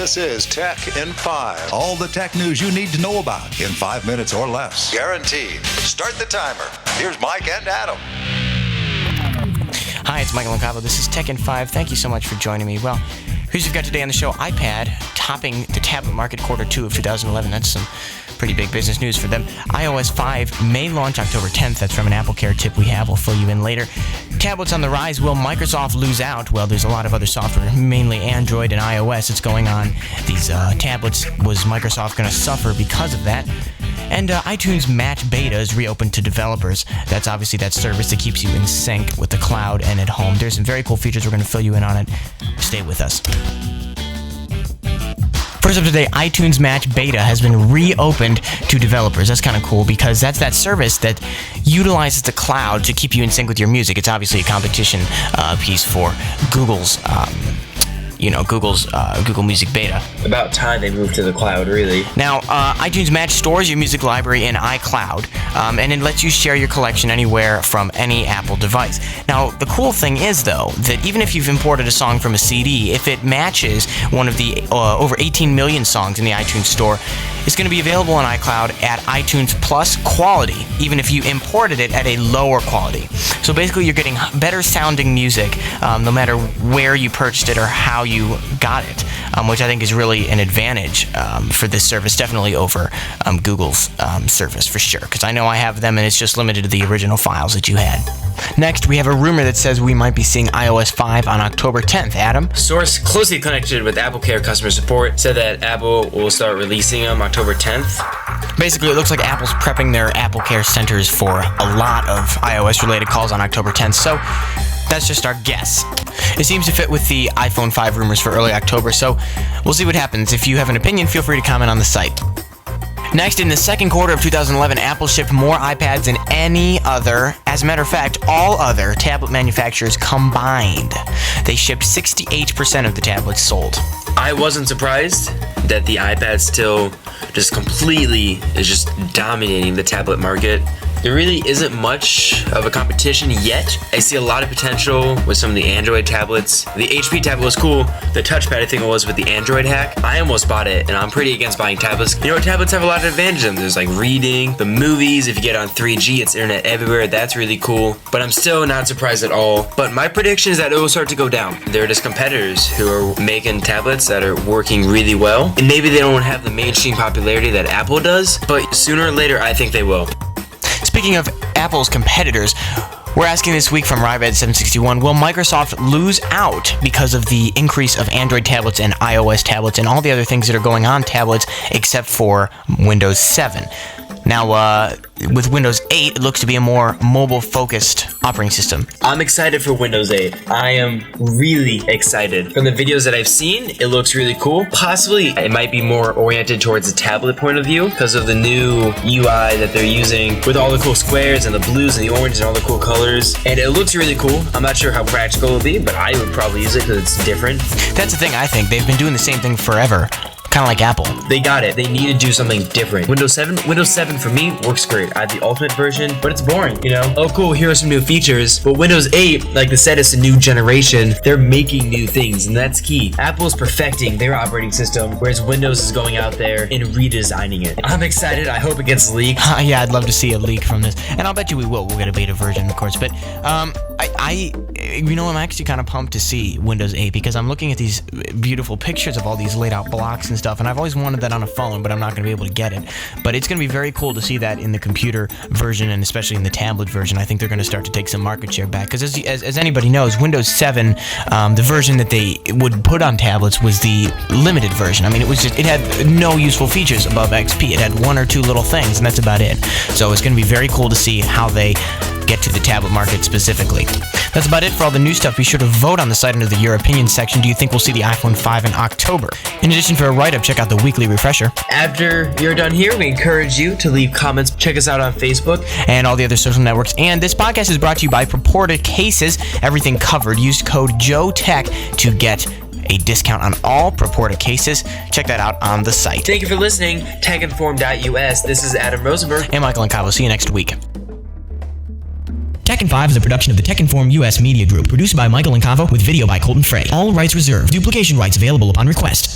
This is TechIn5. All the tech news you need to know about in 5 minutes or less. Guaranteed. Start the timer. Here's Mike and Adam. Hi, it's Michael Incavo. This is TechIn5. Thank you so much for joining me. Well, here's what we've got today on the show. iPad topping the tablet market Q2 of 2011. That's some pretty big business news for them. iOS 5 may launch October 10th. That's from an AppleCare tip we have. We'll fill you in later. Tablets on the rise. Will Microsoft lose out? Well, there's a lot of other software, mainly Android and iOS, that's going on these tablets. Was Microsoft going to suffer because of that? And iTunes Match Beta is reopened to developers. That's obviously that service that keeps you in sync with the cloud and at home. There's some very cool features. We're going to fill you in on it. Stay with us. First up today, iTunes Match Beta has been reopened to developers. That's kind of cool because that's that service that utilizes the cloud to keep you in sync with your music. It's obviously a competition piece for Google's Google Music Beta. About time they moved to the cloud, really. Now, iTunes Match stores your music library in iCloud, and it lets you share your collection anywhere from any Apple device. Now, the cool thing is, though, that even if you've imported a song from a CD, if it matches one of the over 18 million songs in the iTunes Store, it's going to be available on iCloud at iTunes Plus quality, even if you imported it at a lower quality. So basically, you're getting better sounding music, no matter where you purchased it or how you got it, which I think is really an advantage for this service, definitely over Google's service for sure, because I know I have them and it's just limited to the original files that you had. Next, we have a rumor that says we might be seeing iOS 5 on October 10th. Adam? Source closely connected with AppleCare customer support said that Apple will start releasing them October 10th. Basically, it looks like Apple's prepping their AppleCare centers for a lot of iOS-related calls on October 10th, so that's just our guess. It seems to fit with the iPhone 5 rumors for early October, so we'll see what happens. If you have an opinion, feel free to comment on the site. Next, in the second quarter of 2011, Apple shipped more iPads than any other. As a matter of fact, all other tablet manufacturers combined. They shipped 68% of the tablets sold. I wasn't surprised that the iPad still just completely is just dominating the tablet market. There really isn't much of a competition yet. I see a lot of potential with some of the Android tablets. The HP tablet was cool. The touchpad, I think it was with the Android hack. I almost bought it, and I'm pretty against buying tablets. You know, tablets have a lot of advantages. There's like reading, the movies. If you get on 3G, it's internet everywhere. That's really cool. But I'm still not surprised at all. But my prediction is that it will start to go down. There are just competitors who are making tablets that are working really well. And maybe they don't have the mainstream popularity that Apple does, but sooner or later, I think they will. Speaking of Apple's competitors, we're asking this week from Rybad761, will Microsoft lose out because of the increase of Android tablets and iOS tablets and all the other things that are going on tablets except for Windows 7? Now, with Windows 8, it looks to be a more mobile-focused operating system. I'm excited for Windows 8. I am really excited. From the videos that I've seen, it looks really cool. Possibly, it might be more oriented towards the tablet point of view because of the new UI that they're using with all the cool squares and the blues and the orange and all the cool colors. And it looks really cool. I'm not sure how practical it'll be, but I would probably use it because it's different. That's the thing, I think. They've been doing the same thing forever. Kind of like Apple. They got it. They need to do something different. Windows 7 for me works great. I have the Ultimate version, but it's boring, you know? Oh, cool, here are some new features. But Windows 8, like they said, it's a new generation. They're making new things, and that's key. Apple's perfecting their operating system, whereas Windows is going out there and redesigning it. I'm excited. I hope it gets leaked. Yeah, I'd love to see a leak from this. And I'll bet you we will. We'll get a beta version, of course. But I'm actually kind of pumped to see Windows 8 because I'm looking at these beautiful pictures of all these laid out blocks and stuff, and I've always wanted that on a phone, but I'm not going to be able to get it. But it's going to be very cool to see that in the computer version and especially in the tablet version. I think they're going to start to take some market share back because as anybody knows, Windows 7, the version that they would put on tablets was the limited version. I mean, it had no useful features above XP. It had one or two little things, and that's about it. So it's going to be very cool to see how they get to the tablet market specifically. That's about it for all the new stuff. Be sure to vote on the site under the Your Opinion section. Do you think we'll see the iPhone 5 in October? In addition, for a write-up, check out the weekly refresher. After you're done here, we encourage you to leave comments. Check us out on Facebook and all the other social networks. And this podcast is brought to you by Purported Cases. Everything covered. Use code JOETECH to get a discount on all Purported Cases. Check that out on the site. Thank you for listening. TechInform.us. This is Adam Rosenberg. And Michael Incavo. See you next week. TechIn5 is a production of the TechInform US Media Group, produced by Michael Incavo with video by Colton Frey. All rights reserved. Duplication rights available upon request.